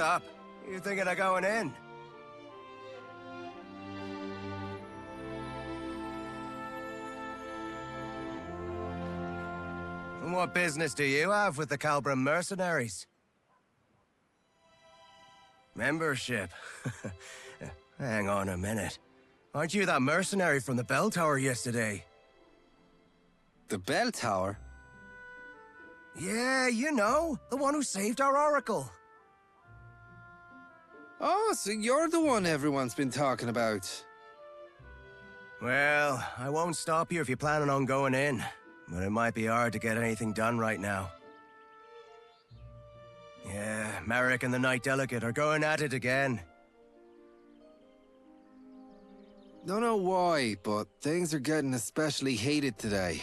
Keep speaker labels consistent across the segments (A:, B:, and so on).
A: up. You thinking of going in? And what business do you have with the Calbra mercenaries? Membership? Hang on a minute. Aren't you that mercenary from the bell tower yesterday?
B: The bell tower?
A: Yeah, you know, the one who saved our oracle.
B: Oh, so you're the one everyone's been talking about.
A: Well, I won't stop you if you're planning on going in, but it might be hard to get anything done right now. Yeah, Merrick and the Knight Delegate are going at it again.
B: Don't know why, but things are getting especially heated today.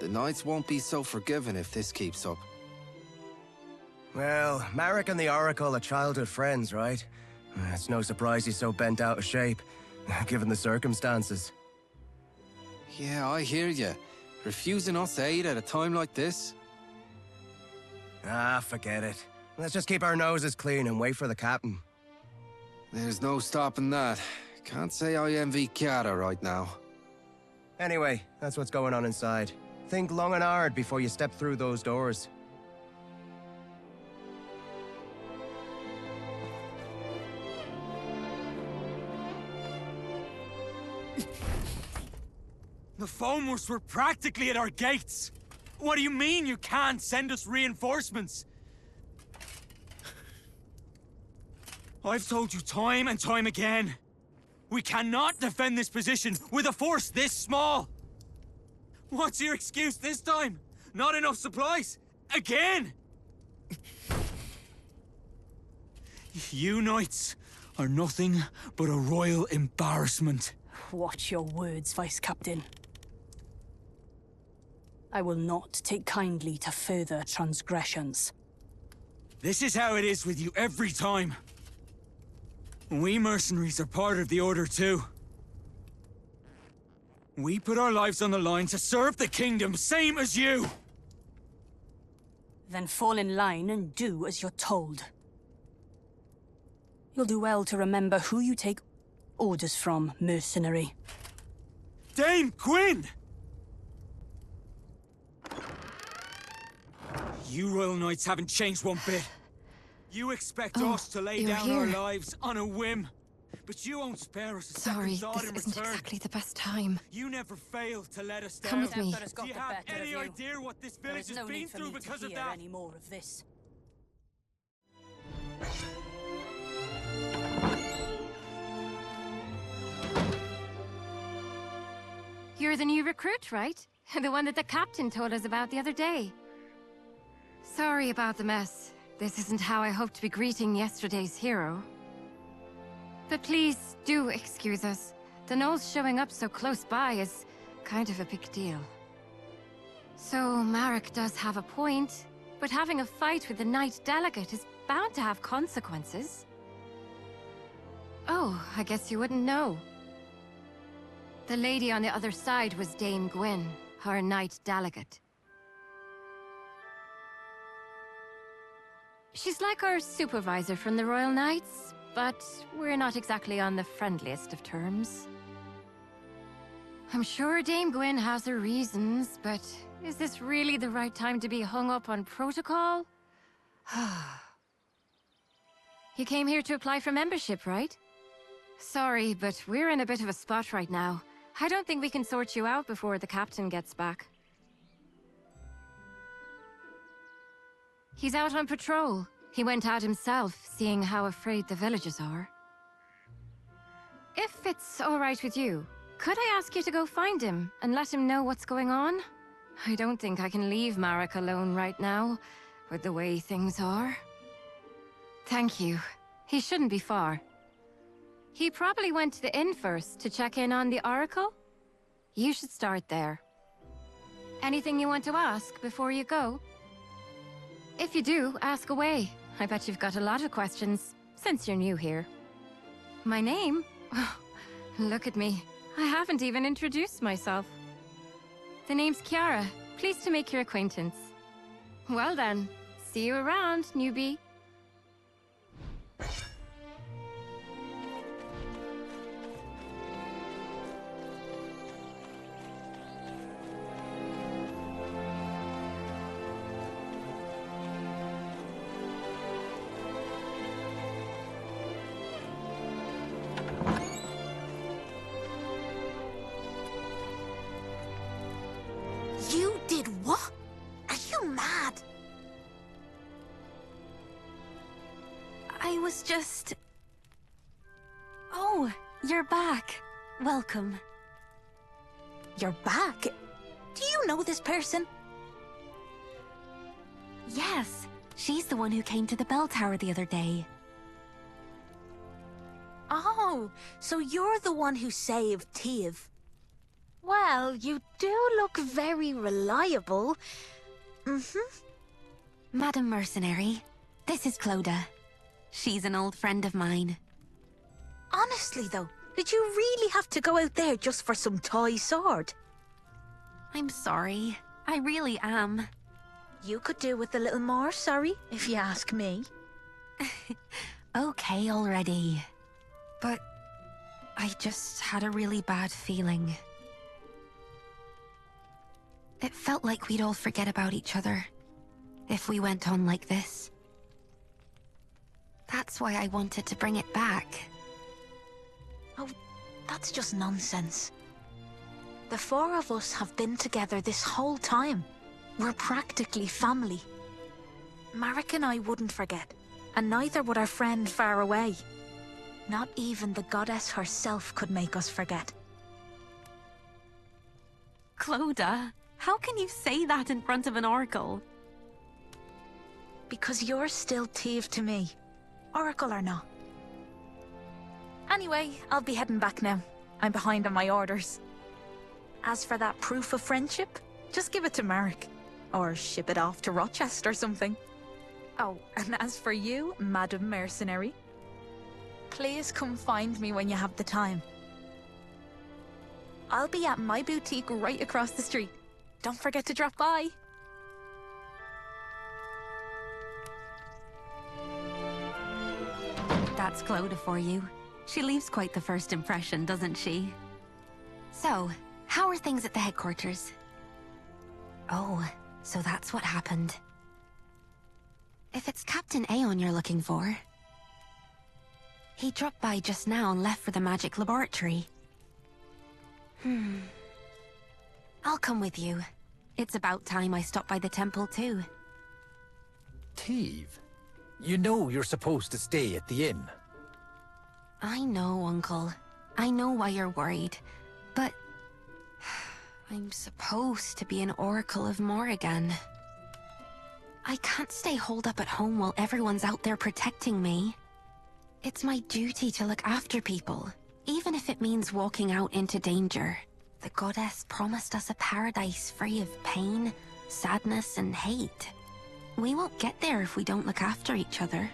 B: The Knights won't be so forgiving if this keeps up.
A: Well, Merrick and the Oracle are childhood friends, right? It's no surprise he's so bent out of shape, given the circumstances.
B: Yeah, I hear you. Refusing us aid at a time like this?
A: Ah, forget it. Let's just keep our noses clean and wait for the captain.
B: There's no stopping that. Can't say I envy Chiara right now.
A: Anyway, that's what's going on inside. Think long and hard before you step through those doors.
C: The Foamers were practically at our gates. What do you mean you can't send us reinforcements? I've told you time and time again. We cannot defend this position with a force this small. What's your excuse this time? Not enough supplies? Again? You knights are nothing but a royal embarrassment.
D: Watch your words, Vice Captain. I will not take kindly to further transgressions.
C: This is how it is with you every time. We mercenaries are part of the Order too. We put our lives on the line to serve the kingdom, same as you!
D: Then fall in line and do as you're told. You'll do well to remember who you take orders from, mercenary.
C: Dame Gwyn! You Royal Knights haven't changed one bit. You expect us to lay down our lives on a whim, but you won't spare us a second thought in return.
E: Sorry, this isn't exactly the best time.
C: You never fail to let us down.
E: Come with me.
C: Do you have any idea what this village has been through because of that?
D: Any more of this.
E: You're the new recruit, right? The one that the captain told us about the other day. Sorry about the mess. This isn't how I hoped to be greeting yesterday's hero. But please, do excuse us. The gnolls showing up so close by is kind of a big deal. So, Marek does have a point, but having a fight with the Knight Delegate is bound to have consequences. Oh, I guess you wouldn't know. The lady on the other side was Dame Gwyn, our Knight Delegate. She's like our supervisor from the Royal Knights, but we're not exactly on the friendliest of terms. I'm sure Dame Gwyn has her reasons, but is this really the right time to be hung up on protocol? You came here to apply for membership, right? Sorry, but we're in a bit of a spot right now. I don't think we can sort you out before the captain gets back. He's out on patrol. He went out himself, seeing how afraid the villagers are. If it's all right with you, could I ask you to go find him and let him know what's going on? I don't think I can leave Marek alone right now, with the way things are. Thank you. He shouldn't be far. He probably went to the inn first to check in on the Oracle. You should start there. Anything you want to ask before you go? If you do, ask away. I bet you've got a lot of questions, since you're new here. My name? Oh, look at me. I haven't even introduced myself. The name's Chiara. Pleased to make your acquaintance. Well then, see you around, newbie.
F: was just... Oh, you're back. Welcome.
G: You're back? Do you know this person?
F: Yes, she's the one who came to the bell tower the other day.
G: Oh, so you're the one who saved Teve. Well, you do look very reliable.
F: Madam Mercenary, this is Clodagh. She's an old friend of mine.
G: Honestly, though, did you really have to go out there just for some toy sword?
F: I'm sorry. I really am.
G: You could do with a little more sorry, if you ask me.
F: Okay already. But I just had a really bad feeling. It felt like we'd all forget about each other if we went on like this. That's why I wanted to bring it back.
G: Oh, that's just nonsense. The four of us have been together this whole time. We're practically family. Marek and I wouldn't forget, and neither would our friend far away. Not even the goddess herself could make us forget.
F: Clodagh, how can you say that in front of an oracle?
G: Because you're still Teve to me, oracle or not. Anyway, I'll be heading back now. I'm behind on my orders. As for that proof of friendship, just give it to Marek. Or ship it off to Rochester or something. Oh, and as for you, Madam Mercenary, please come find me when you have the time. I'll be at my boutique right across the street. Don't forget to drop by.
F: That's Clodagh for you. She leaves quite the first impression, doesn't she? So, how are things at the headquarters? Oh, so that's what happened. If it's Captain Aeon you're looking for... He dropped by just now and left for the magic laboratory. I'll come with you. It's about time I stopped by the temple too.
H: Teve, you know you're supposed to stay at the inn.
F: I know, Uncle. I know why you're worried, but... I'm supposed to be an Oracle of Morrigan. I can't stay holed up at home while everyone's out there protecting me. It's my duty to look after people, even if it means walking out into danger. The goddess promised us a paradise free of pain, sadness, and hate. We won't get there if we don't look after each other.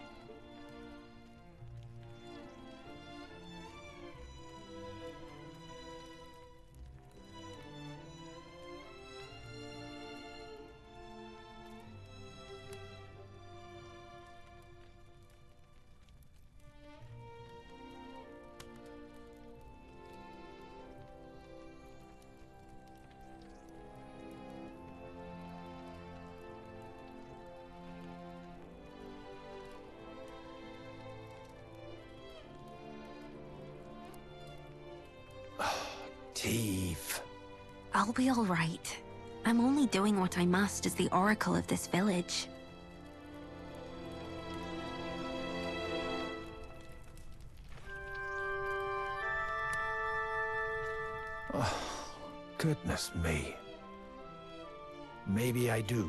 H: Teve.
F: I'll be all right. I'm only doing what I must as the oracle of this village.
H: Oh, goodness me. Maybe I do.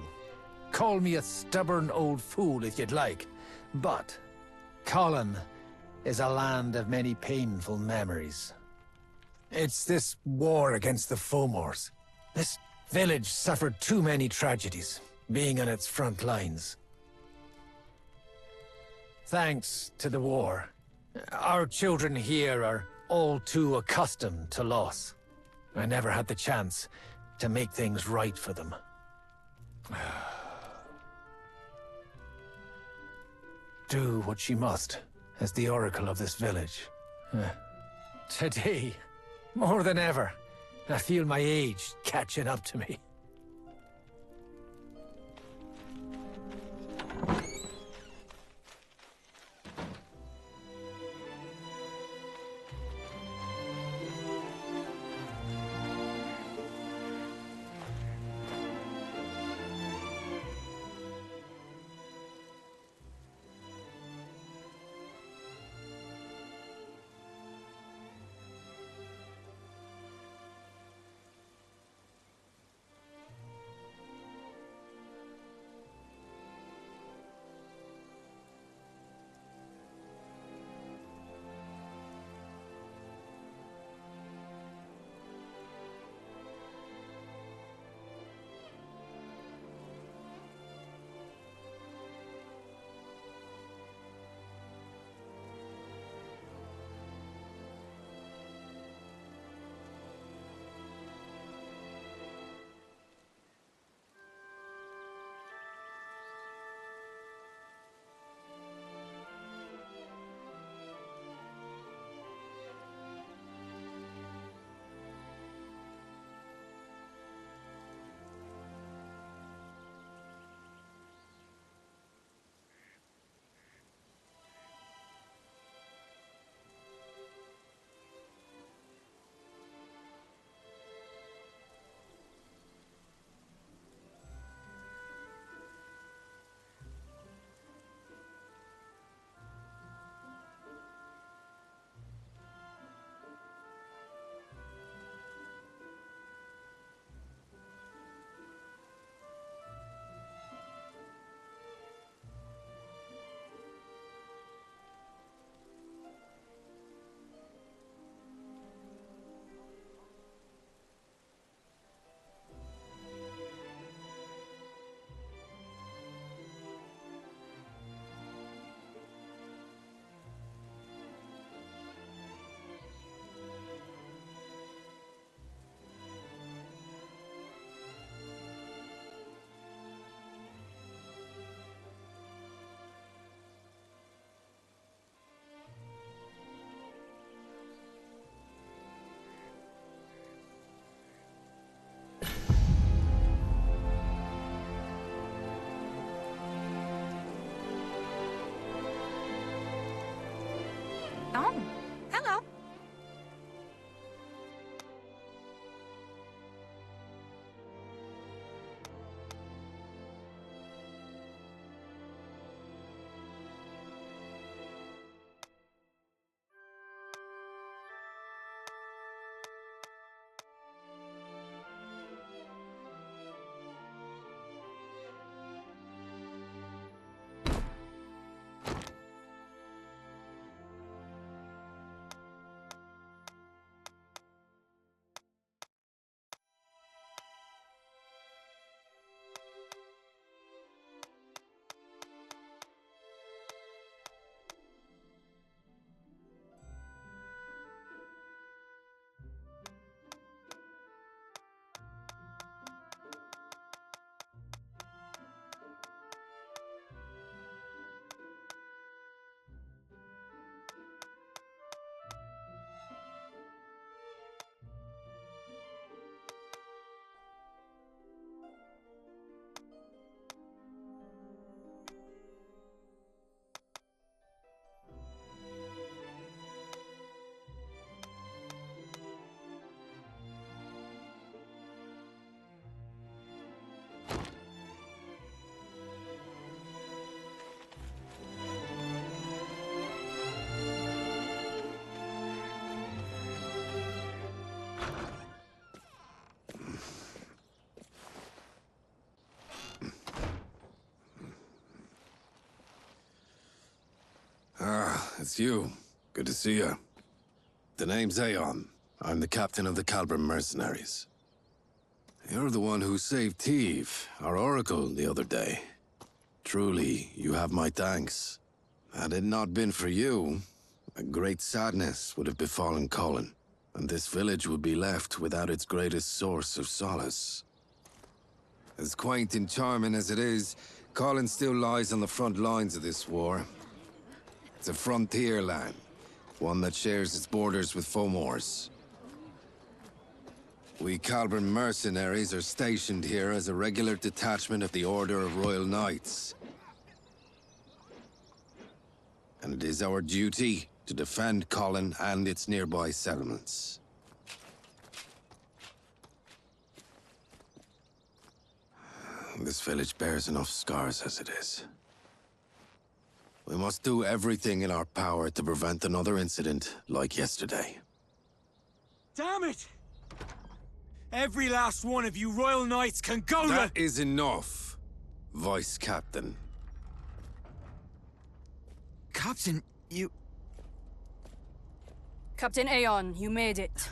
H: Call me a stubborn old fool if you'd like, but Colin is a land of many painful memories. It's this war against the Fomors. This village suffered too many tragedies, being on its front lines. Thanks to the war, our children here are all too accustomed to loss. I never had the chance to make things right for them. Do what she must as the oracle of this village. Today, more than ever, I feel my age catching up to me.
B: it's you. Good to see you. The name's Aeon. I'm the captain of the Calbrim mercenaries. You're the one who saved Teve, our oracle, the other day. Truly, you have my thanks. Had it not been for you, a great sadness would have befallen Colin, and this village would be left without its greatest source of solace. As quaint and charming as it is, Colin still lies on the front lines of this war. It's a frontier land, one that shares its borders with Fomor's. We Calbrim mercenaries are stationed here as a regular detachment of the Order of Royal Knights. And it is our duty to defend Colin and its nearby settlements. This village bears enough scars as it is. We must do everything in our power to prevent another incident like yesterday.
C: Damn it! Every last one of you Royal Knights can go to—
B: That is enough, Vice Captain.
C: Captain, you—
D: Captain Aeon, you made it.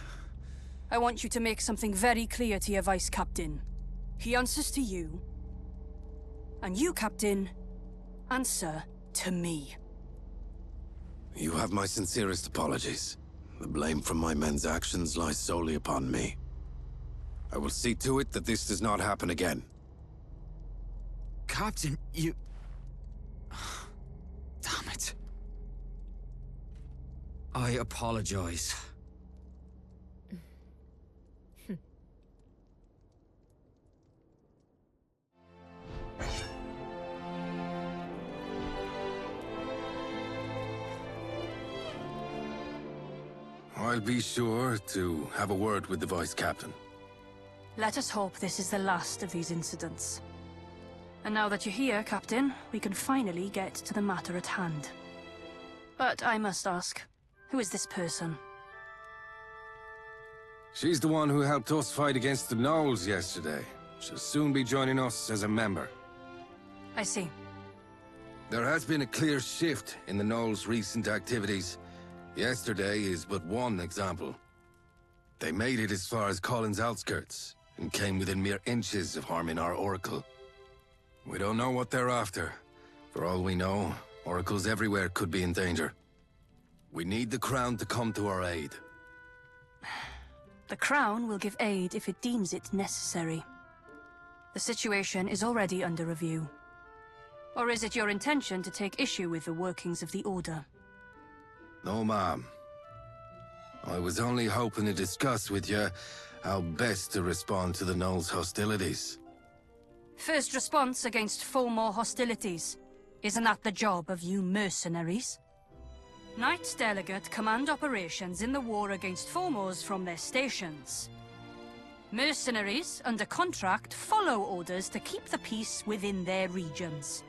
D: I want you to make something very clear to your Vice Captain. He answers to you. And you, Captain, answer to me.
B: You have my sincerest apologies. The blame for my men's actions lies solely upon me. I will see to it that this does not happen again.
C: Captain, you— Damn it. I apologize.
B: I'll be sure to have a word with the Vice Captain.
D: Let us hope this is the last of these incidents. And now that you're here, Captain, we can finally get to the matter at hand. But I must ask, who is this person?
B: She's the one who helped us fight against the Gnolls yesterday. She'll soon be joining us as a member.
D: I see.
B: There has been a clear shift in the Gnolls' recent activities. Yesterday is but one example. They made it as far as Colin's outskirts, and came within mere inches of harming our Oracle. We don't know what they're after. For all we know, Oracles everywhere could be in danger. We need the Crown to come to our aid.
D: The Crown will give aid if it deems it necessary. The situation is already under review. Or is it your intention to take issue with the workings of the Order?
B: No, ma'am. I was only hoping to discuss with you how best to respond to the Gnolls' hostilities.
D: First response against Fomor hostilities. Isn't that the job of you mercenaries? Knights Delegate command operations in the war against Fomors from their stations. Mercenaries, under contract, follow orders to keep the peace within their regions.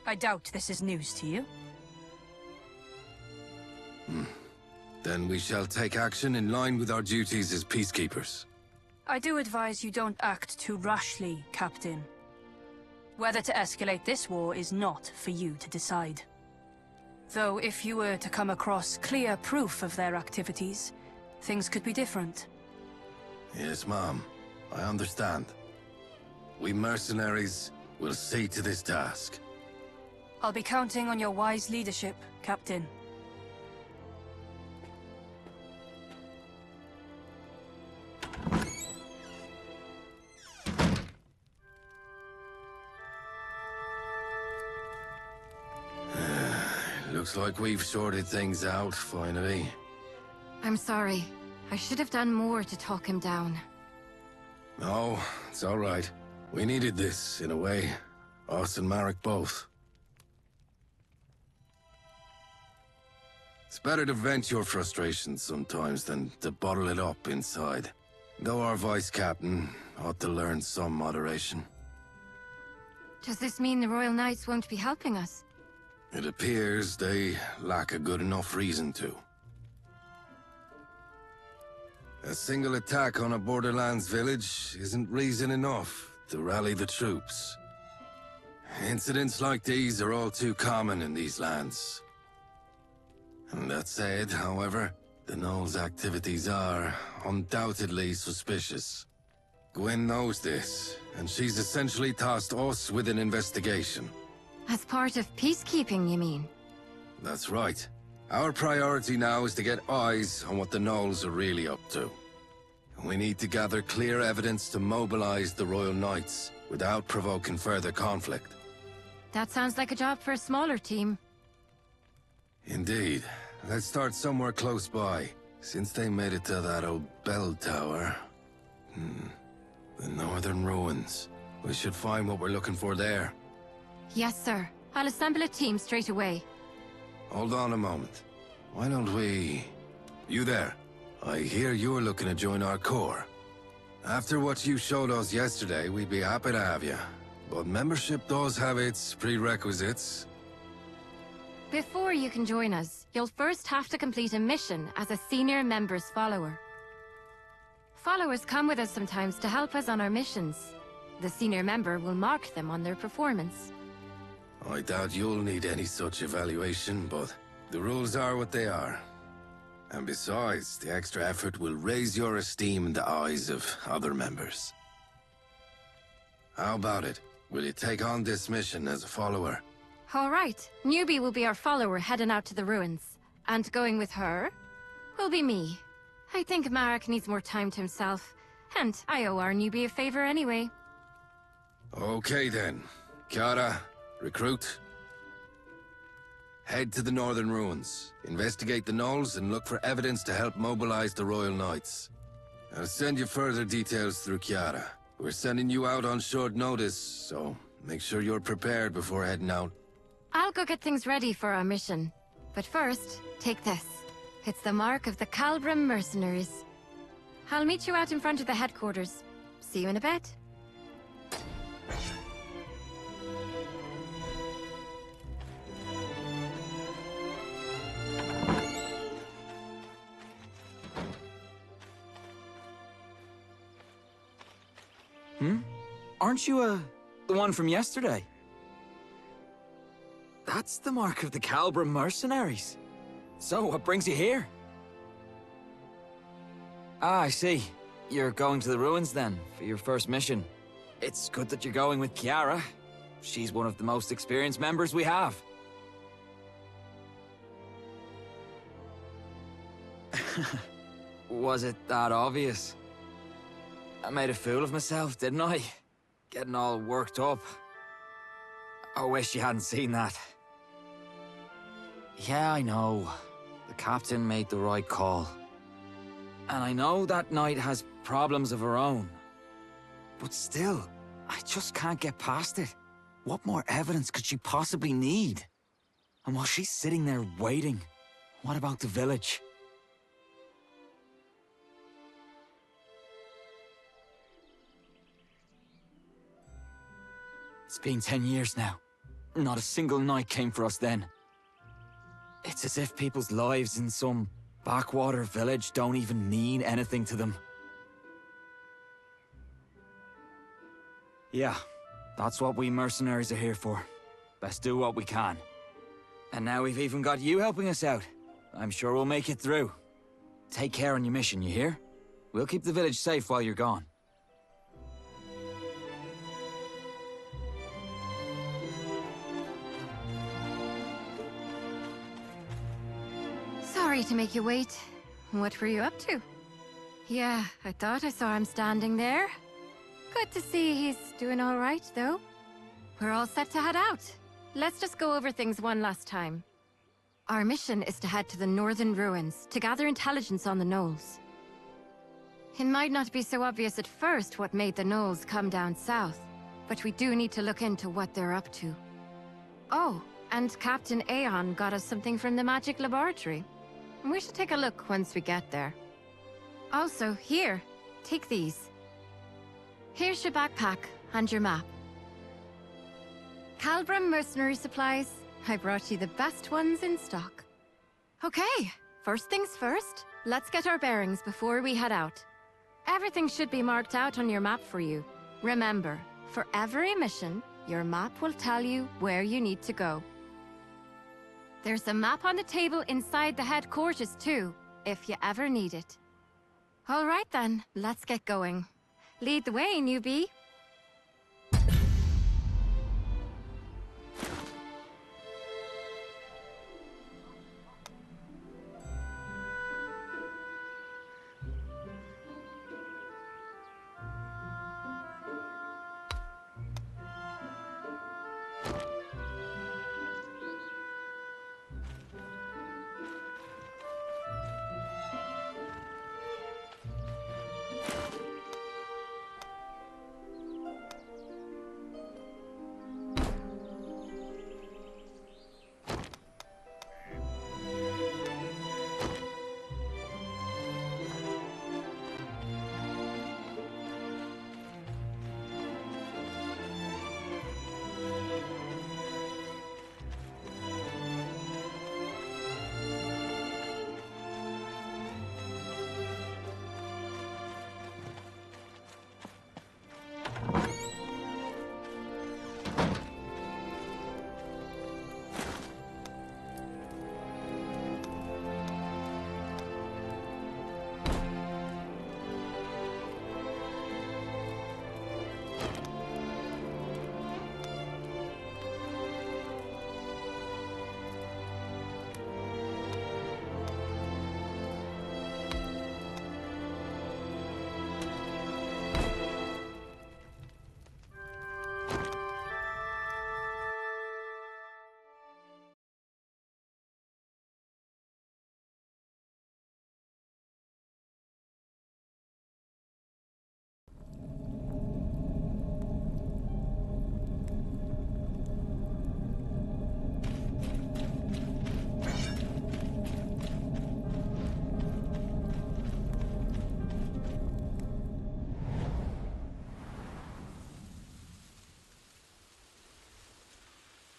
D: I doubt this is news to you.
B: Then we shall take action in line with our duties as peacekeepers.
D: I do advise you don't act too rashly, Captain. Whether to escalate this war is not for you to decide. Though if you were to come across clear proof of their activities, things could be different.
B: Yes, ma'am. I understand. We mercenaries will see to this task.
D: I'll be counting on your wise leadership, Captain.
B: Looks like we've sorted things out, finally.
E: I'm sorry. I should have done more to talk him down.
B: No, it's all right. We needed this, in a way. Us and Marek both. It's better to vent your frustrations sometimes than to bottle it up inside. Though our Vice Captain ought to learn some moderation.
E: Does this mean the Royal Knights won't be helping us?
B: It appears they lack a good enough reason to. A single attack on a Borderlands village isn't reason enough to rally the troops. Incidents like these are all too common in these lands. That said, however, the Knoll's activities are undoubtedly suspicious. Gwen knows this, and she's essentially tasked us with an investigation.
E: As part of peacekeeping, you mean?
B: That's right. Our priority now is to get eyes on what the Knolls are really up to. We need to gather clear evidence to mobilize the Royal Knights without provoking further conflict.
E: That sounds like a job for a smaller team.
B: Indeed. Let's start somewhere close by, since they made it to that old bell tower. The northern ruins. We should find what we're looking for there.
E: Yes, sir. I'll assemble a team straight away.
B: Hold on a moment. Why don't we... You there. I hear you're looking to join our corps. After what you showed us yesterday, we'd be happy to have you. But membership does have its prerequisites.
E: Before you can join us, you'll first have to complete a mission as a senior member's follower. Followers come with us sometimes to help us on our missions. The senior member will mark them on their performance.
B: I doubt you'll need any such evaluation, but the rules are what they are. And besides, the extra effort will raise your esteem in the eyes of other members. How about it? Will you take on this mission as a follower?
E: All right. Newbie will be our follower heading out to the ruins. And going with her will be me. I think Marek needs more time to himself. And I owe our newbie a favor anyway.
B: Okay then. Kiara, recruit. Head to the northern ruins. Investigate the Knolls and look for evidence to help mobilize the Royal Knights. I'll send you further details through Kiara. We're sending you out on short notice, so make sure you're prepared before heading out.
E: I'll go get things ready for our mission. But first, take this. It's the mark of the Calbram mercenaries. I'll meet you out in front of the headquarters. See you in a bit.
C: Aren't you, the one from yesterday? That's the mark of the Calbram mercenaries. So, what brings you here? Ah, I see. You're going to the ruins then, for your first mission. It's good that you're going with Kiara. She's one of the most experienced members we have. Was it that obvious? I made a fool of myself, didn't I? Getting all worked up. I wish you hadn't seen that. Yeah, I know. The captain made the right call. And I know that Knight has problems of her own. But still, I just can't get past it. What more evidence could she possibly need? And while she's sitting there waiting, what about the village? It's been 10 years now. Not a single Knight came for us then. It's as if people's lives in some backwater village don't even mean anything to them. Yeah, that's what we mercenaries are here for. Best do what we can. And now we've even got you helping us out. I'm sure we'll make it through. Take care on your mission, you hear? We'll keep the village safe while you're gone.
E: Sorry to make you wait. What were you up to? Yeah, I thought I saw him standing there. Good to see he's doing all right, though. We're all set to head out. Let's just go over things one last time. Our mission is to head to the northern ruins to gather intelligence on the Knolls. It might not be so obvious at first what made the Knolls come down south, but we do need to look into what they're up to. Oh, and Captain Aeon got us something from the magic laboratory. We should take a look once we get there. Also, here, take these. Here's your backpack and your map. Calbram mercenary supplies. I brought you the best ones in stock. Okay, first things first, let's get our bearings before we head out. Everything should be marked out on your map for you. Remember, for every mission, your map will tell you where you need to go. There's a map on the table inside the headquarters too, if you ever need it. All right then, let's get going. Lead the way, newbie.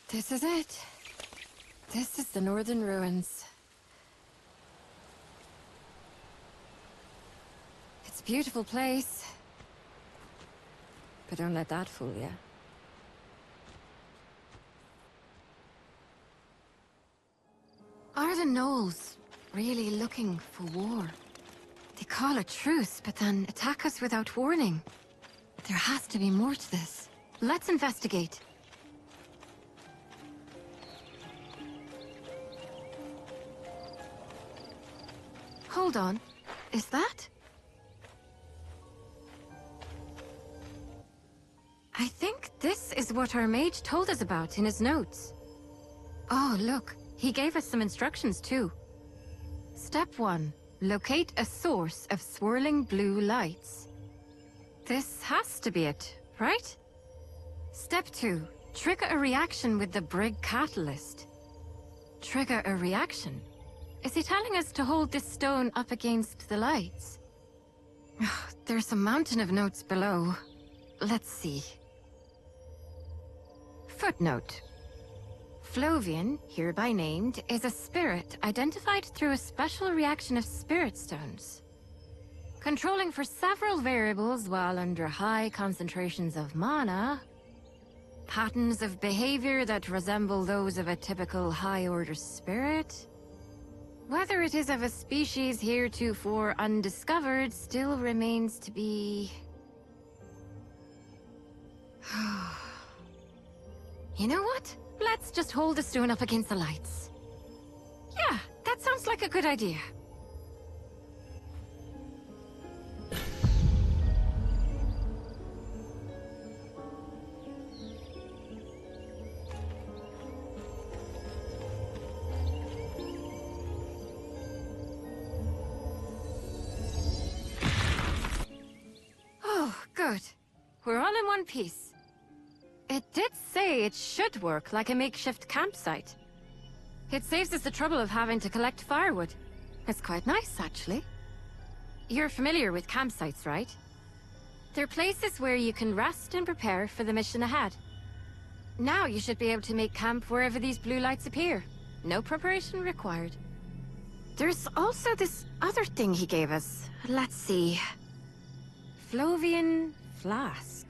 E: This is it. This is the Northern Ruins. It's a beautiful place. But don't let that fool you. Are the Gnolls really looking for war? They call a truce, but then attack us without warning. There has to be more to this. Let's investigate. Hold on. Is that? I think this is what our mage told us about in his notes. Oh, look. He gave us some instructions too. Step 1. Locate a source of swirling blue lights. This has to be it, right? Step 2. Trigger a reaction with the Brig catalyst. Trigger a reaction? Is he telling us to hold this stone up against the lights? There's a mountain of notes below. Let's see. Footnote. Flovian, hereby named, is a spirit identified through a special reaction of spirit stones. Controlling for several variables while under high concentrations of mana. Patterns of behavior that resemble those of a typical high-order spirit. Whether it is of a species heretofore undiscovered still remains to be... You know what? Let's just hold the stone up against the lights. Yeah, that sounds like a good idea. Good. We're all in one piece. It did say it should work like a makeshift campsite. It saves us the trouble of having to collect firewood. It's quite nice, actually. You're familiar with campsites, right? They're places where you can rest and prepare for the mission ahead. Now you should be able to make camp wherever these blue lights appear. No preparation required. There's also this other thing he gave us. Let's see. Flovian Flask.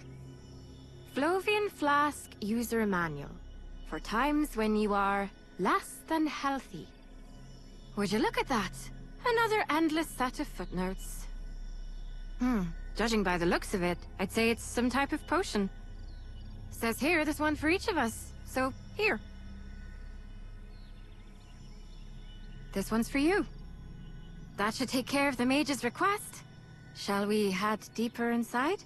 E: Flovian Flask User Manual. For times when you are less than healthy. Would you look at that? Another endless set of footnotes. Judging by the looks of it, I'd say it's some type of potion. Says here there's one for each of us, so here. This one's for you. That should take care of the mage's request. Shall we head deeper inside?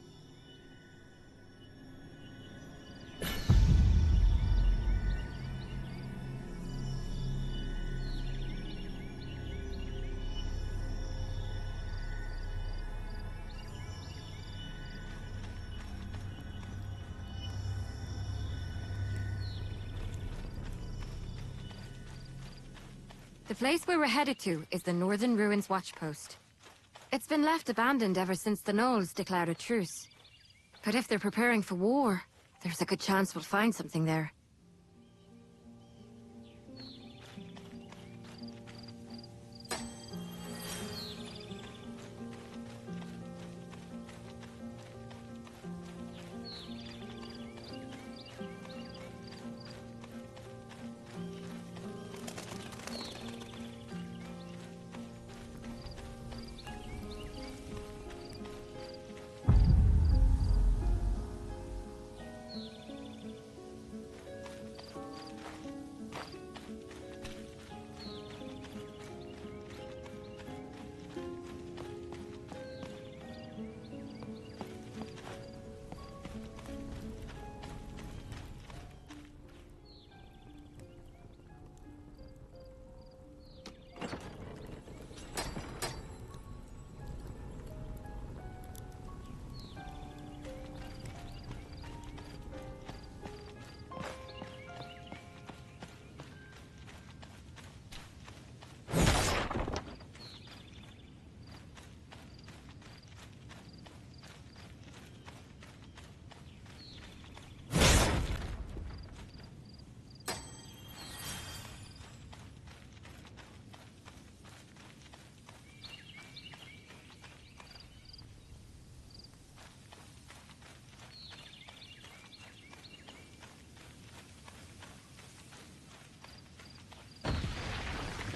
E: The place we were headed to is the Northern Ruins Watchpost. It's been left abandoned ever since the Gnolls declared a truce. But if they're preparing for war, there's a good chance we'll find something there.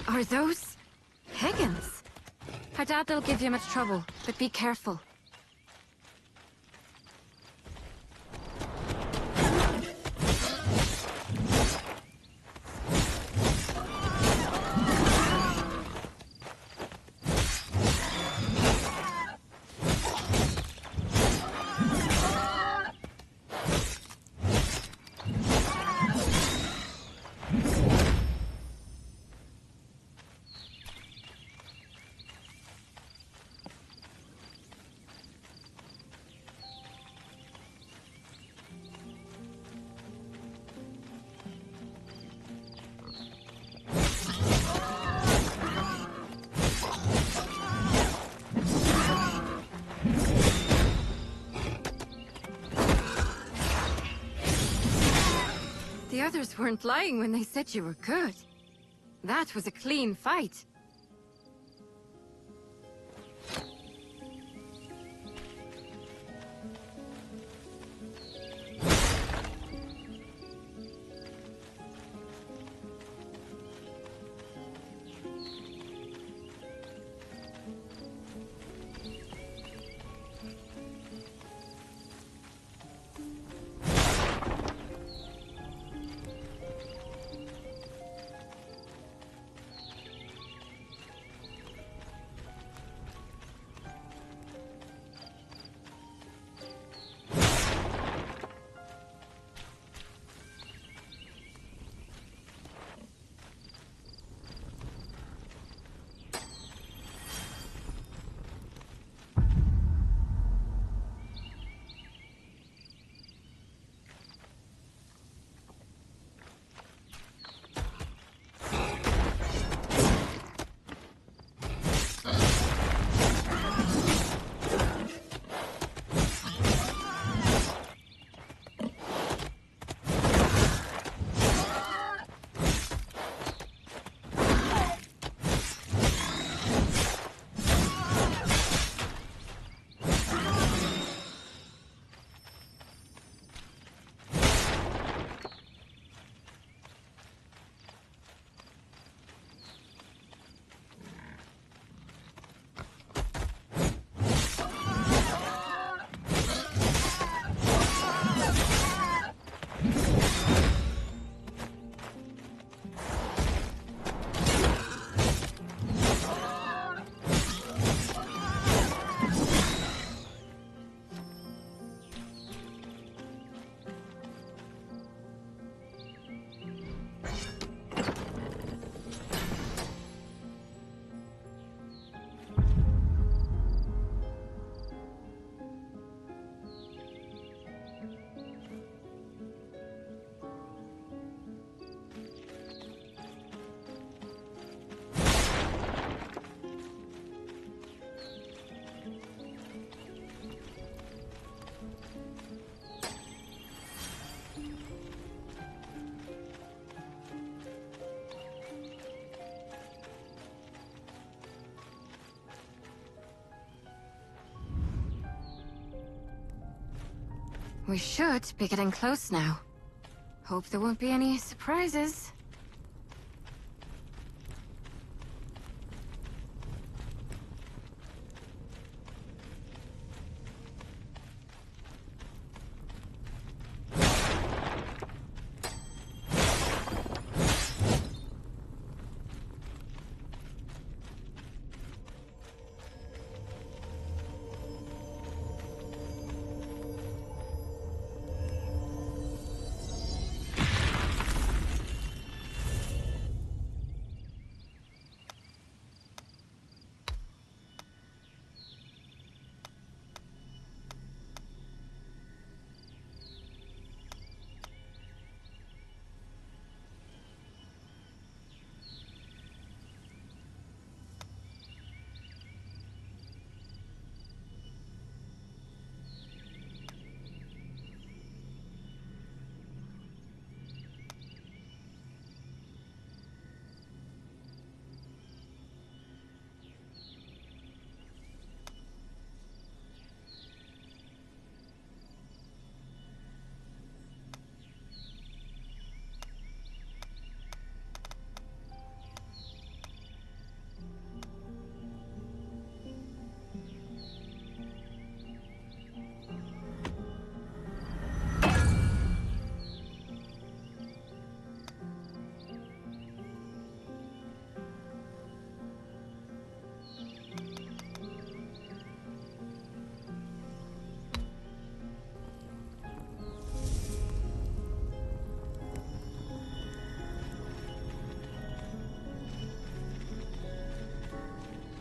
E: Are those... Higgins? I doubt they'll give you much trouble, but be careful. The others weren't lying when they said you were good. That was a clean fight. We should be getting close now. Hope there won't be any surprises.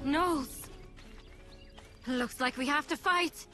E: Knowles! Looks like we have to fight.